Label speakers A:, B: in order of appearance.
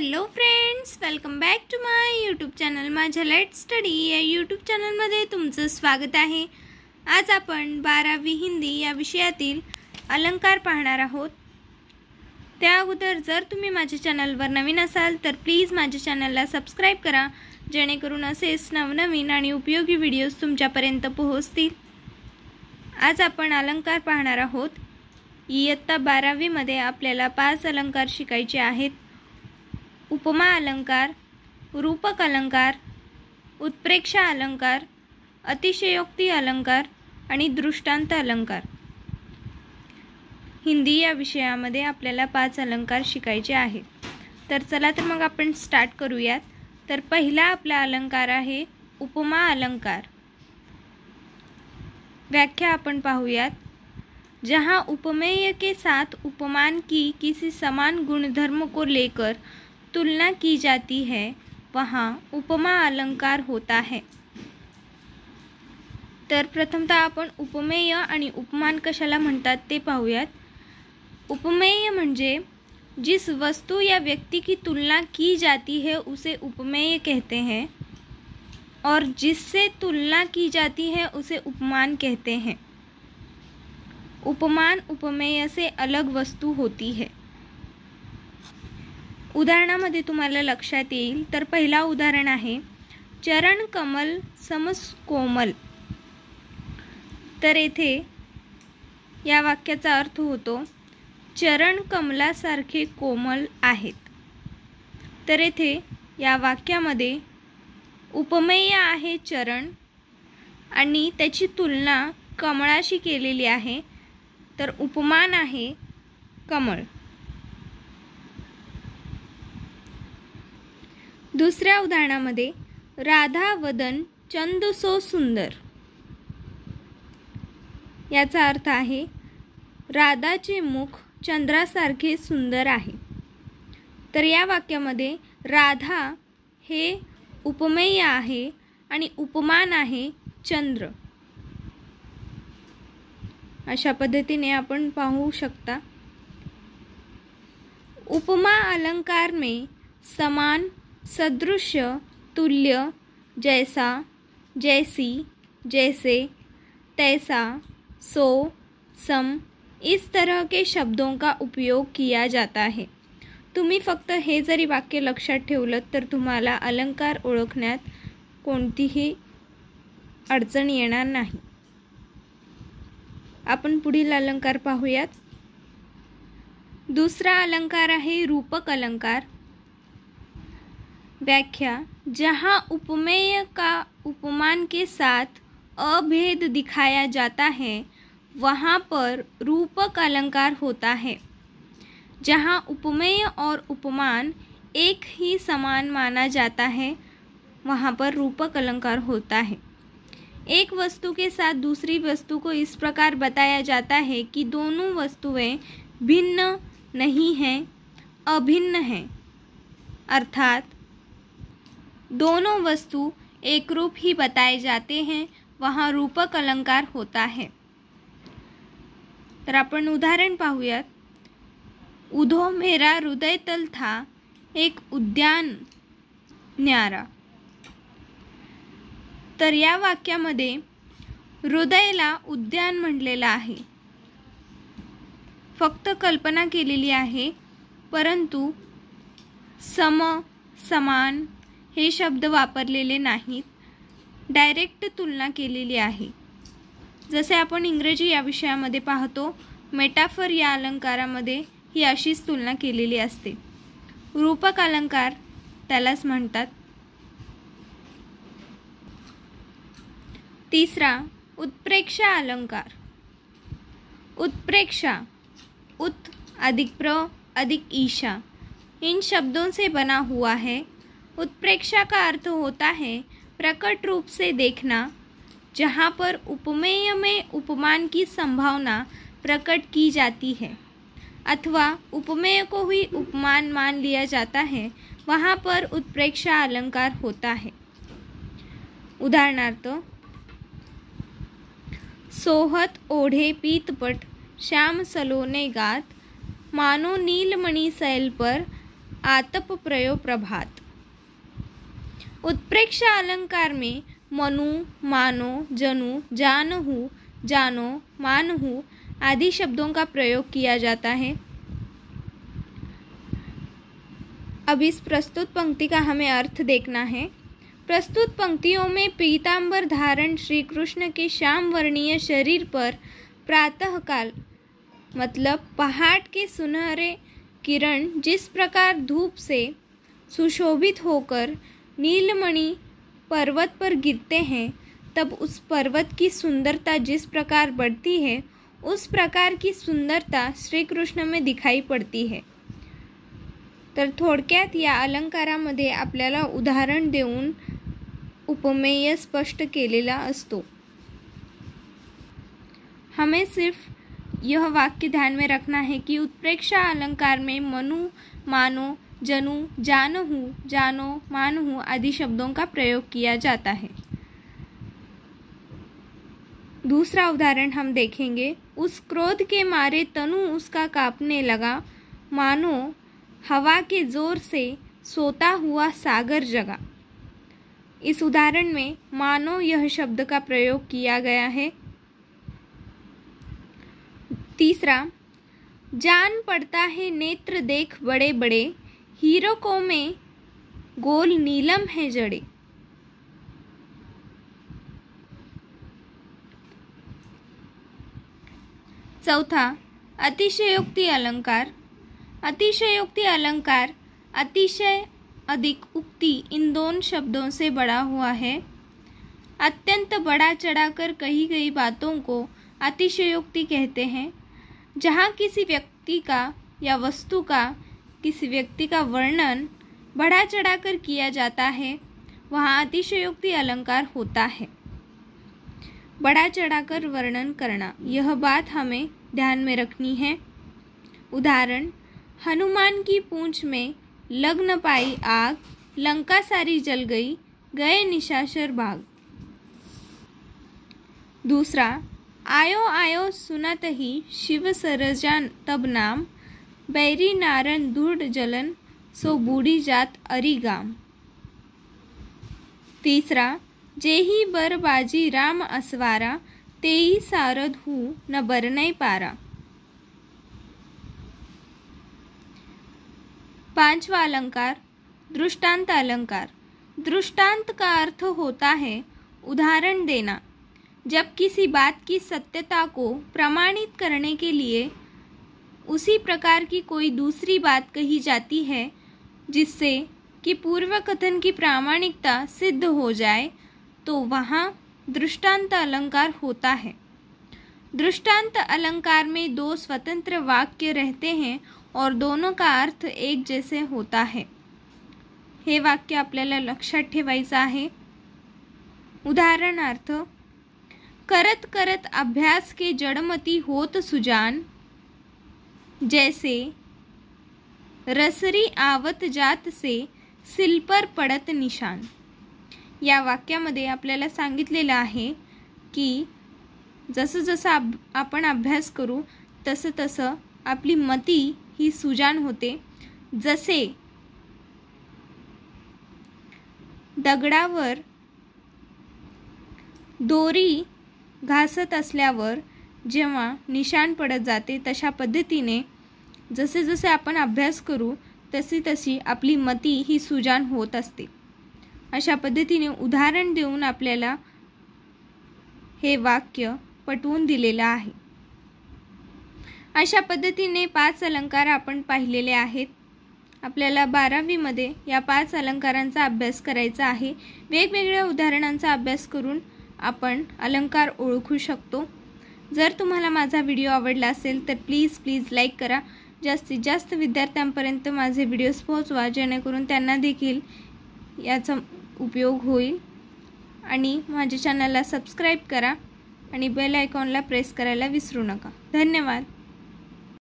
A: Hello friends, welcome back to my YouTube channel. माझ्या let study या YouTube चॅनलमध्ये तुमचं स्वागत आहे. आज आपण 12वी हिंदी या विषयातील अलंकार पाहणार आहोत. त्या अगोदर जर तुम्ही माझ्या चॅनलवर नवीन असाल तर प्लीज माझ्या चॅनलला सबस्क्राईब करा, जेणेकरून असेच नवनवीन आणि उपयोगी व्हिडिओज तुमच्यापर्यंत पोहोचतील. आज आपण अलंकार पाहणार आहोत. इयत्ता 12वी मध्ये आपल्याला 5 अलंकार शिकायचे आहेत. उपमा अलंकार, रूपक अलंकार, उत्प्रेक्षा अलंकार, अतिशयोक्ती अलंकार आणि दृष्टांत अलंकार. हिंदी या विषयामध्ये आपल्याला 5 अलंकार शिकायचे आहेत. तर चला तर मग आपण स्टार्ट करूयात. तर पहिला आपला अलंकार आहे उपमा अलंकार. व्याख्या आपण पाहूयात. जहाँ उपमेय के साथ उपमान की किसी समान गुणधर्म को लेकर तुलना की जाती है, वहाँ उपमा अलंकार होता है. तर प्रथमतः आपण उपमेय आणि उपमान कशाला म्हणतात ते पाहूयात. उपमेय म्हणजे जिस वस्तु या व्यक्ति की तुलना की जाती है उसे उपमेय कहते हैं, और जिससे तुलना की जाती है उसे उपमान कहते हैं. उपमान उपमेय से अलग वस्तु होती है. उदाहरणामध्ये तुम्हाला लक्षात येईल. तर पहिला उदाहरण आहे चरण कमल समस कोमल. तर येथे या वाक्याचा अर्थ होतो चरण कमलासारखे कोमल आहेत. तर येथे या वाक्यामध्ये उपमेय आहे चरण आणि त्याची तुलना कमळाशी केलेली आहे. तर उपमान आहे कमळ. दुसऱ्या उदाहरणामध्ये राधा वदन चंद सो सुंदर. याचा अर्थ आहे राधाचे मुख चंद्रासारखे सुंदर आहे. तर या वाक्यामध्ये राधा हे उपमेय आहे आणि उपमान आहे चंद्र. अशा पद्धतीने आपण पाहू शकता. उपमा अलंकार में समान, सदृश्य, तुल्य, जैसा, जैसी, जैसे, तैसा, सो, सम इस तरह के शब्दों का उपयोग किया जाता है. तुम्ही फक्त हे जरी वाक्य लक्षात ठेवलं तर तुम्हाला अलंकार ओळखण्यात कोणतीही अडचण येणार नाही. आपण पुढील अलंकार पाहूयात. दूसरा अलंकार आहे रूपक अलंकार. व्याख्या. जहाँ उपमेय का उपमान के साथ अभेद दिखाया जाता है, वहाँ पर रूपक अलंकार होता है. जहाँ उपमेय और उपमान एक ही समान माना जाता है, वहाँ पर रूपक अलंकार होता है. एक वस्तु के साथ दूसरी वस्तु को इस प्रकार बताया जाता है कि दोनों वस्तुएं भिन्न नहीं हैं, अभिन्न हैं. अर्थात दोनों वस्तु एक रूप ही बताए जाते हैं, वहाँ रूपक अलंकार होता है. तर आपण उदाहरण पाहूयात. उधो मेरा हृदय तल था एक उद्यान न्यारा. तर या वाक्यामध्ये हृदयला उद्यान म्हटलेलं आहे. फक्त कल्पना केलेली आहे, परंतु सम, समान हे शब्द वापरलेले नाहीत. डायरेक्ट तुलना केलेली आहे. जसे आपण इंग्रजी या विषयामध्ये पाहतो, मेटाफर या अलंकारामध्ये ही अशीच तुलना केलेली असते. रूपक अलंकार त्यालाच म्हणतात. तीसरा उत्प्रेक्षा अलंकार. उत्प्रेक्षा उत अधिक प्र अधिक ईशा इन शब्दों से बना हुआ है. उत्प्रेक्षा का अर्थ होता है प्रकट रूप से देखना, जहाँ पर उपमेय में उपमान की संभावना प्रकट की जाती है अथवा उपमेय को ही उपमान मान लिया जाता है, वहाँ पर उत्प्रेक्षा अलंकार होता है. उदाहरणार्थ सोहत ओढ़े पीतपट श्याम सलोने गात, मानो नीलमणि सैल पर आतप प्रयो प्रभात। उत्प्रेक्षा अलंकार में मनु, मानो, जनु, जानहु, जानो, मानहु आदि शब्दों का प्रयोग किया जाता है। अब इस प्रस्तुत पंक्ति का हमें अर्थ देखना है। प्रस्तुत पंक्तियों में पीतांबर धारण श्री कृष्ण के श्याम वर्णीय शरीर पर प्रातःकाल मतलब पहाड़ के सुनहरे किरण जिस प्रकार धूप से सुशोभित होकर नीलमणि पर्वत पर गिरते हैं, तब उस पर्वत की सुंदरता जिस प्रकार बढ़ती है, उस प्रकार की सुंदरता श्री कृष्ण में दिखाई पडती है। तर थोडक्यात या अलंकारामध्ये आपल्याला उदाहरण देऊन उपमेय स्पष्ट केलेला असतो। हमें सिर्फ यह वाक्य ध्यान में रखना है कि उत्प्रेक्षा अलंकार में मनु, मानो, जनु, जानहु, जानो, मानहु आदि शब्दों का प्रयोग किया जाता है। दूसरा उदाहरण हम देखेंगे। उस क्रोध के मारे तनु उसका कांपने लगा, मानो हवा के जोर से सोता हुआ सागर जगा। इस उदाहरण में मानो यह शब्द का प्रयोग किया गया है। तीसरा, जान पड़ता है नेत्र देख बड़े बड़े, हीरकों में गोल नीलम है जड़े। चौथा, अतिशयोक्ति अलंकार। अतिशयोक्ति अलंकार अतिशय, अधिक, उक्ति इन दोनों शब्दों से बड़ा हुआ है। अत्यंत बढ़ा चढ़ाकर कही गई बातों को अतिशयोक्ति कहते हैं। जहाँ किसी व्यक्ति का या वस्तु का, किसी व्यक्ति का वर्णन बढ़ा चढ़ाकर किया जाता है, वहाँ अतिशयोक्ति अलंकार होता है। बढ़ा चढ़ाकर वर्णन करना, यह बात हमें ध्यान में रखनी है। उदाहरण, हनुमान की पूंछ में लग न पाई आग, लंका सारी जल गई, गए निशाचर भाग। दूसरा, आयो आयो सुनत ही शिव सरजा तब नाम, बैरी नारन धूढ़ जलन, सो बूढ़ी जात अरि गाम। तीसरा, जेही बर बाजी राम असवारा, तेई सारद हूँ न बरनई पारा। पांचवा अलंकार, दृष्टांत अलंकार। दृष्टांत का अर्थ होता है उदाहरण देना। जब किसी बात की सत्यता को प्रमाणित करने के लिए उसी प्रकार की कोई दूसरी बात कही जाती है जिससे कि पूर्व कथन की प्रामाणिकता सिद्ध हो जाए, तो वहाँ दृष्टांत अलंकार होता है। दृष्टांत अलंकार में दो स्वतंत्र वाक्य रहते हैं और दोनों का अर्थ एक जैसे होता है। हे वाक्य आपल्याला लक्षात ठेवायचं आहे। उदाहरणार्थ, करत करत अभ्यास के जड़मती होत सुजान, जैसे रसरी आवत जात से सिल पर पडत निशान। या वाक्यामध्ये आपल्याला सांगितलेलं आहे की जसं जसं आपण अभ्यास करू तसं तसं आपली मती ही सुजान होते। जसे दगडावर दोरी घासत असल्यावर जेव्हा निशाण पडत जाते, तशा पद्धतीने जसे जसे आपण अभ्यास करू तशी तशी आपली मती ही सुजान होत असते। अशा पद्धतीने उदाहरण देऊन आपल्याला हे वाक्य पटवून दिलेलं आहे। अशा पद्धतीने 5 अलंकार आपण पाहिलेले आहेत। आपल्याला 12वी मध्ये या 5 अलंकारांचा अभ्यास करायचा आहे। वेगवेगळ्या उदाहरणांचा अभ्यास करून आपण अलंकार ओळखू शकतो। जर तुम्हाला माझा व्हिडिओ आवडला असेल तर प्लीज लाईक करा। जास्तीत जास्त विद्यार्थ्यांपर्यंत माझे व्हिडिओज पोहोचवा, जेणेकरून त्यांना देखील याचा उपयोग होईल। आणि माझ्या चॅनलला सबस्क्राइब करा आणि बेल आयकॉनला प्रेस करायला विसरू नका। धन्यवाद।